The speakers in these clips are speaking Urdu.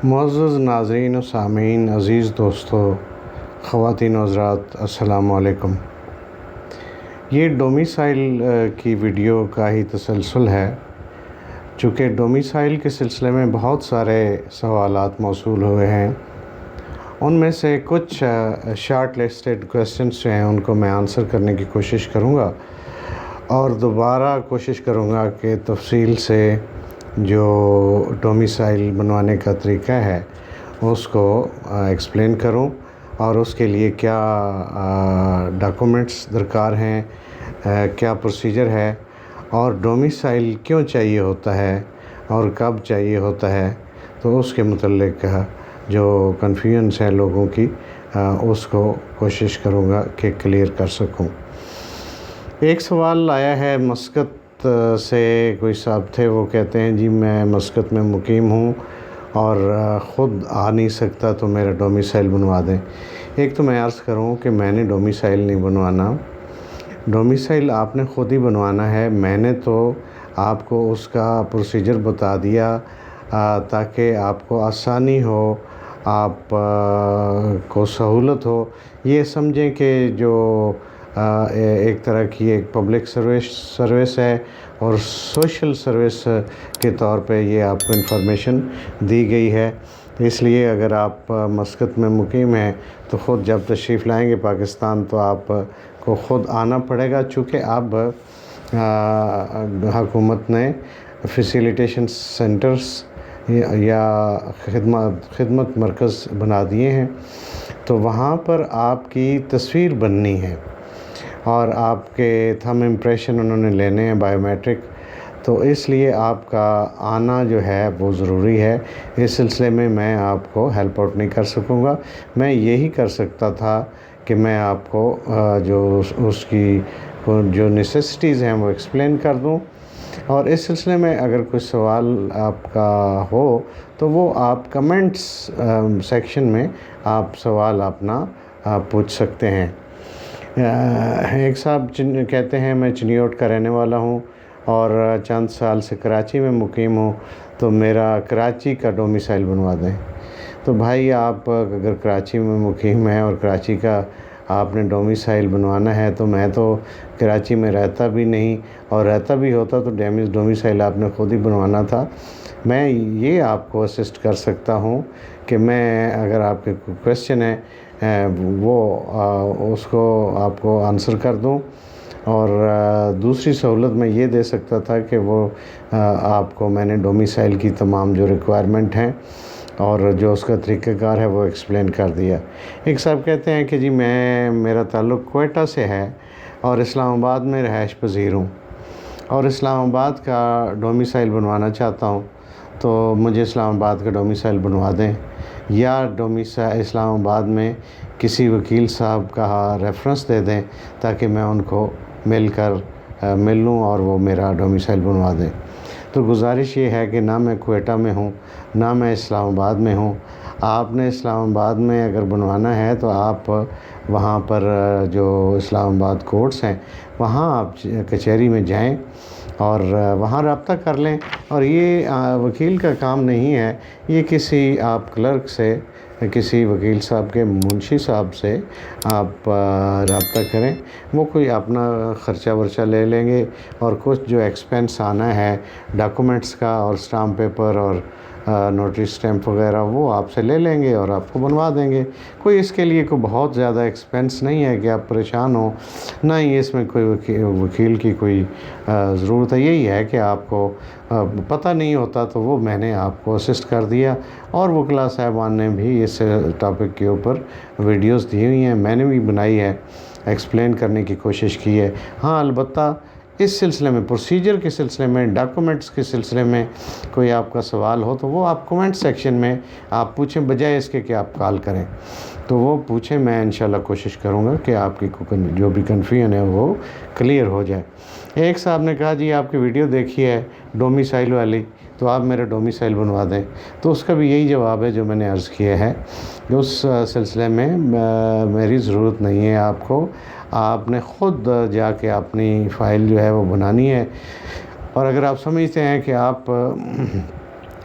معزز ناظرین و سامعین، عزیز دوستو، خواتین و حضرات، السلام علیکم۔ یہ ڈومیسائل کی ویڈیو کا ہی تسلسل ہے، چونکہ ڈومیسائل کے سلسلے میں بہت سارے سوالات موصول ہوئے ہیں۔ ان میں سے کچھ شارٹ لسٹڈ کویسچنس جو ہیں ان کو میں آنسر کرنے کی کوشش کروں گا، اور دوبارہ کوشش کروں گا کہ تفصیل سے جو ڈومیسائل بنوانے کا طریقہ ہے اس کو ایکسپلین کروں، اور اس کے لیے کیا ڈاکومنٹس درکار ہیں، کیا پروسیجر ہے، اور ڈومیسائل کیوں چاہیے ہوتا ہے اور کب چاہیے ہوتا ہے، تو اس کے متعلق جو کنفیوژنس ہے لوگوں کی اس کو کوشش کروں گا کہ کلیئر کر سکوں۔ ایک سوال آیا ہے مسقط سے، کوئی صاحب تھے، وہ کہتے ہیں جی میں مسقط میں مقیم ہوں اور خود آ نہیں سکتا، تو میرا ڈومیسائل بنوا دیں۔ ایک تو میں عرض کروں کہ میں نے ڈومیسائل نہیں بنوانا، ڈومیسائل آپ نے خود ہی بنوانا ہے۔ میں نے تو آپ کو اس کا پروسیجر بتا دیا تاکہ آپ کو آسانی ہو، آپ کو سہولت ہو۔ یہ سمجھیں کہ جو ایک طرح کی ایک پبلک سروس ہے اور سوشل سروس کے طور پہ یہ آپ کو انفارمیشن دی گئی ہے۔ اس لیے اگر آپ مسقط میں مقیم ہیں تو خود جب تشریف لائیں گے پاکستان تو آپ کو خود آنا پڑے گا، چونکہ اب حکومت نے فیسیلیٹیشن سینٹرز یا خدمت مرکز بنا دیے ہیں، تو وہاں پر آپ کی تصویر بننی ہے اور آپ کے تھم امپریشن انہوں نے لینے ہیں بائیو میٹرک، تو اس لیے آپ کا آنا جو ہے وہ ضروری ہے۔ اس سلسلے میں میں آپ کو ہیلپ آؤٹ نہیں کر سکوں گا۔ میں یہی کر سکتا تھا کہ میں آپ کو جو اس کی جو نیسیسٹیز ہیں وہ ایکسپلین کر دوں، اور اس سلسلے میں اگر کوئی سوال آپ کا ہو تو وہ آپ کمنٹس سیکشن میں آپ سوال اپنا پوچھ سکتے ہیں۔ ایک صاحب کہتے ہیں میں چنیوٹ کا رہنے والا ہوں اور چند سال سے کراچی میں مقیم ہوں، تو میرا کراچی کا ڈومیسائل بنوا دیں۔ تو بھائی آپ اگر کراچی میں مقیم ہیں اور کراچی کا آپ نے ڈومیسائل بنوانا ہے، تو میں تو کراچی میں رہتا بھی نہیں، اور رہتا بھی ہوتا تو ڈومیسائل آپ نے خود ہی بنوانا تھا۔ میں یہ آپ کو اسسٹ کر سکتا ہوں کہ میں اگر آپ کے کوئی کویسچن ہے وہ اس کو آپ کو آنسر کر دوں، اور دوسری سہولت میں یہ دے سکتا تھا کہ وہ آپ کو میں نے ڈومیسائل کی تمام جو ریکوائرمنٹ ہیں اور جو اس کا طریقہ کار ہے وہ ایکسپلین کر دیا۔ ایک صاحب کہتے ہیں کہ جی میرا تعلق کوئٹہ سے ہے اور اسلام آباد میں رہائش پذیر ہوں، اور اسلام آباد کا ڈومیسائل بنوانا چاہتا ہوں، تو مجھے اسلام آباد کا ڈومیسائل بنوا دیں، یا اسلام آباد میں کسی وکیل صاحب کا ریفرنس دے دیں تاکہ میں ان کو مل لوں اور وہ میرا ڈومیسائل بنوا دیں۔ تو گزارش یہ ہے کہ نہ میں کوئٹہ میں ہوں نہ میں اسلام آباد میں ہوں۔ آپ نے اسلام آباد میں اگر بنوانا ہے تو آپ وہاں پر جو اسلام آباد کورٹس ہیں وہاں آپ کچہری میں جائیں اور وہاں رابطہ کر لیں، اور یہ وکیل کا کام نہیں ہے، یہ کسی آپ کلرک سے، کسی وکیل صاحب کے منشی صاحب سے آپ رابطہ کریں، وہ کوئی اپنا خرچہ ورچہ لے لیں گے، اور کچھ جو ایکسپینس آنا ہے ڈاکومنٹس کا اور اسٹامپ پیپر اور نوٹری اسٹیمپ وغیرہ وہ آپ سے لے لیں گے اور آپ کو بنوا دیں گے۔ کوئی اس کے لیے کوئی بہت زیادہ ایکسپینس نہیں ہے کہ آپ پریشان ہوں، نہ ہی اس میں کوئی وکیل کی کوئی ضرورت ہے۔ یہی ہے کہ آپ کو پتہ نہیں ہوتا تو وہ میں نے آپ کو اسسٹ کر دیا، اور وکلاء صاحبان نے بھی اس ٹاپک کے اوپر ویڈیوز دی ہوئی ہیں، میں نے بھی بنائی ہے، ایکسپلین کرنے کی کوشش کی ہے۔ ہاں البتہ اس سلسلے میں، پروسیجر کے سلسلے میں، ڈاکومنٹس کے سلسلے میں کوئی آپ کا سوال ہو تو وہ آپ کومنٹ سیکشن میں آپ پوچھیں، بجائے اس کے کہ آپ کال کریں، تو وہ پوچھیں، میں انشاءاللہ کوشش کروں گا کہ آپ کی جو بھی کنفیوژن ہے وہ کلیئر ہو جائے۔ ایک صاحب نے کہا جی آپ کی ویڈیو دیکھی ہے ڈومیسائل والی، تو آپ میرا ڈومیسائل بنوا دیں، تو اس کا بھی یہی جواب ہے جو میں نے عرض کیا ہے کہ اس سلسلے میں میری ضرورت نہیں ہے آپ کو، آپ نے خود جا کے اپنی فائل جو ہے وہ بنانی ہے، اور اگر آپ سمجھتے ہیں کہ آپ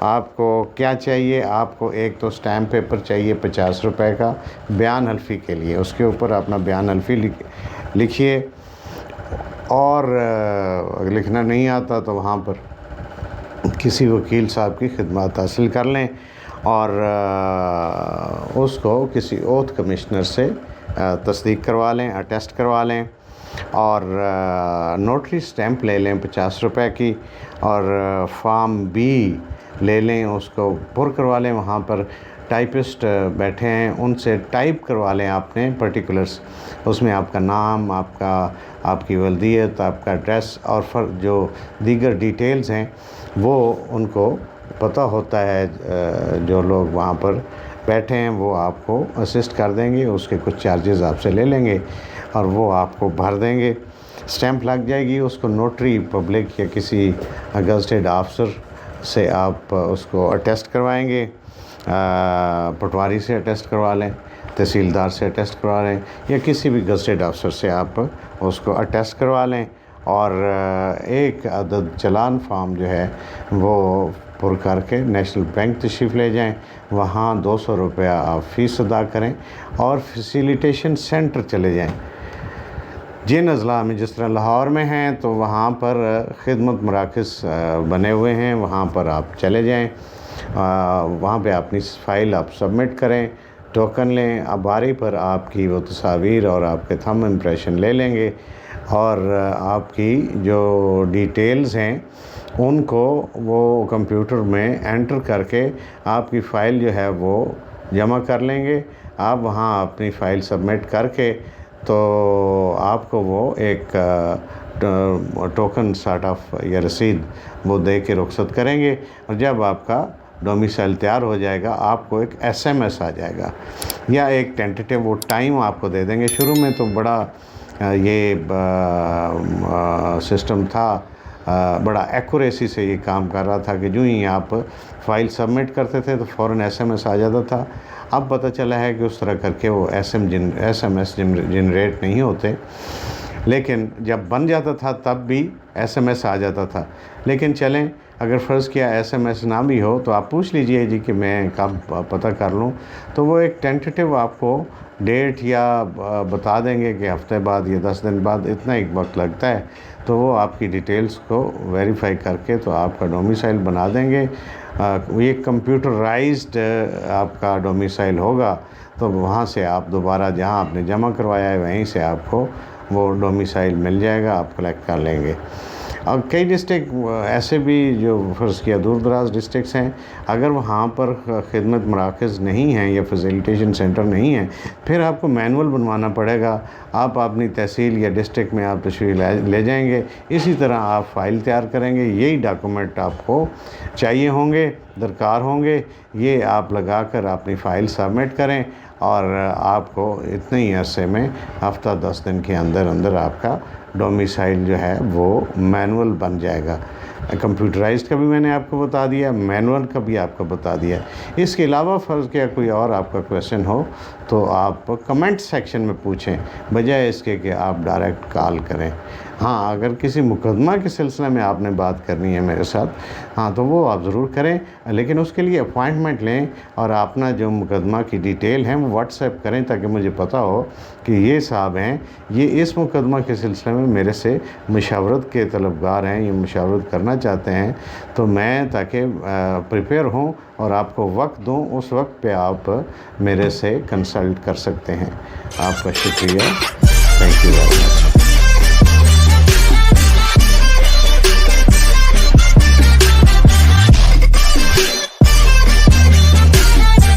آپ کو کیا چاہیے؟ آپ کو ایک تو سٹیمپ پیپر چاہیے 50 روپے کا بیان حلفی کے لیے، اس کے اوپر اپنا بیان حلفی لکھیے، اور لکھنا نہیں آتا تو وہاں پر کسی وکیل صاحب کی خدمات حاصل کر لیں، اور اس کو کسی اوتھ کمشنر سے تصدیق کروا لیں، اٹیسٹ کروا لیں، اور نوٹری سٹیمپ لے لیں 50 روپے کی، اور فارم بی لے لیں، اس کو پر کروا لیں، وہاں پر ٹائپسٹ بیٹھے ہیں، ان سے ٹائپ کروا لیں اپنے پرٹیکولرز، اس میں آپ کا نام، آپ کی ولدیت، آپ کا ایڈریس، اور جو دیگر ڈیٹیلز ہیں وہ ان کو پتہ ہوتا ہے، جو لوگ وہاں پر بیٹھے ہیں وہ آپ کو اسسٹ کر دیں گے، اس کے کچھ چارجز آپ سے لے لیں گے اور وہ آپ کو بھر دیں گے، سٹیمپ لگ جائے گی، اس کو نوٹری پبلک یا کسی گزٹیڈ آفسر سے آپ اس کو اٹیسٹ کروائیں گے، پٹواری سے اٹیسٹ کروا لیں، تحصیلدار سے اٹیسٹ کروا لیں، یا کسی بھی گزٹیڈ آفسر سے آپ اس کو اٹیسٹ کروا لیں، اور ایک عدد چلان فارم جو ہے وہ پر کر کے نیشنل بینک تشریف لے جائیں، وہاں 200 روپیہ آپ فیس ادا کریں، اور فیسیلیٹیشن سینٹر چلے جائیں جن اضلاع میں، جس طرح لاہور میں ہیں تو وہاں پر خدمت مراکز بنے ہوئے ہیں، وہاں پر آپ چلے جائیں، وہاں پہ اپنی فائل آپ سبمٹ کریں، ٹوکن لیں، اب باری پر آپ کی وہ تصاویر اور آپ کے تھم امپریشن لے لیں گے، اور آپ کی جو ڈیٹیلز ہیں ان کو وہ کمپیوٹر میں انٹر کر کے آپ کی فائل جو ہے وہ جمع کر لیں گے، آپ وہاں اپنی فائل سبمٹ کر کے تو آپ کو وہ ایک ٹوکن سارٹ آف یا رسید وہ دے کے رخصت کریں گے، اور جب آپ کا ڈومیسائل تیار ہو جائے گا آپ کو ایک SMS آ جائے گا، یا ایک ٹینٹیٹیو وہ ٹائم آپ کو دے دیں گے۔ شروع میں تو بڑا یہ سسٹم تھا، بڑا ایکوریسی سے یہ کام کر رہا تھا کہ جو ہی آپ فائل سبمٹ کرتے تھے تو فوراً SMS آ جاتا تھا، اب پتہ چلا ہے کہ اس طرح کر کے وہ SMS جنریٹ نہیں ہوتے، لیکن جب بن جاتا تھا تب بھی SMS آ جاتا تھا، لیکن چلیں اگر فرض کیا SMS نہ بھی ہو تو آپ پوچھ لیجئے جی کہ میں کب پتہ کر لوں، تو وہ ایک ٹینٹیٹیو آپ کو ڈیٹ یا بتا دیں گے کہ ہفتے بعد یا 10 دن بعد اتنا ایک وقت لگتا ہے، تو وہ آپ کی ڈیٹیلز کو ویریفائی کر کے تو آپ کا ڈومیسائل بنا دیں گے، یہ کمپیوٹرائزڈ آپ کا ڈومیسائل ہوگا، تو وہاں سے آپ دوبارہ جہاں آپ نے جمع کروایا ہے وہیں سے آپ کو وہ ڈومیسائل مل جائے گا، آپ کلیکٹ کر لیں گے۔ اور کئی ڈسٹرکٹ ایسے بھی جو فرض کیا دور دراز ڈسٹرکٹس ہیں، اگر وہاں پر خدمت مراکز نہیں ہیں یا فیسیلیٹیشن سینٹر نہیں ہیں، پھر آپ کو مینول بنوانا پڑے گا، آپ اپنی تحصیل یا ڈسٹرکٹ میں آپ تشریف لے جائیں گے، اسی طرح آپ فائل تیار کریں گے، یہی ڈاکومنٹ آپ کو چاہیے ہوں گے، درکار ہوں گے، یہ آپ لگا کر اپنی فائل سبمٹ کریں، اور آپ کو اتنے ہی عرصے میں ہفتہ 10 دن کے اندر اندر آپ کا ڈومیسائل جو ہے وہ مینول بن جائے گا۔ کمپیوٹرائزڈ کا بھی میں نے آپ کو بتا دیا، مینول کا بھی آپ کو بتا دیا۔ اس کے علاوہ فرض کیا کوئی اور آپ کا کویشچن ہو تو آپ کمنٹ سیکشن میں پوچھیں، بجائے اس کے کہ آپ ڈائریکٹ کال کریں۔ ہاں، اگر کسی مقدمہ کے سلسلے میں آپ نے بات کرنی ہے میرے ساتھ، ہاں تو وہ آپ ضرور کریں، لیکن اس کے لیے اپوائنٹمنٹ لیں، اور اپنا جو مقدمہ کی ڈیٹیل ہیں وہ واٹس ایپ کریں تاکہ مجھے پتہ ہو کہ یہ صاحب ہیں، یہ اس مقدمہ کے سلسلے میں میرے سے مشاورت کے طلبگار ہیں، یہ مشاورت کرنا چاہتے ہیں، تو میں تاکہ پریپیئر ہوں اور آپ کو وقت دوں، اس وقت پہ آپ میرے سے کنسلٹ کر سکتے ہیں۔ آپ کا شکریہ، تھینک یو ویری مچ۔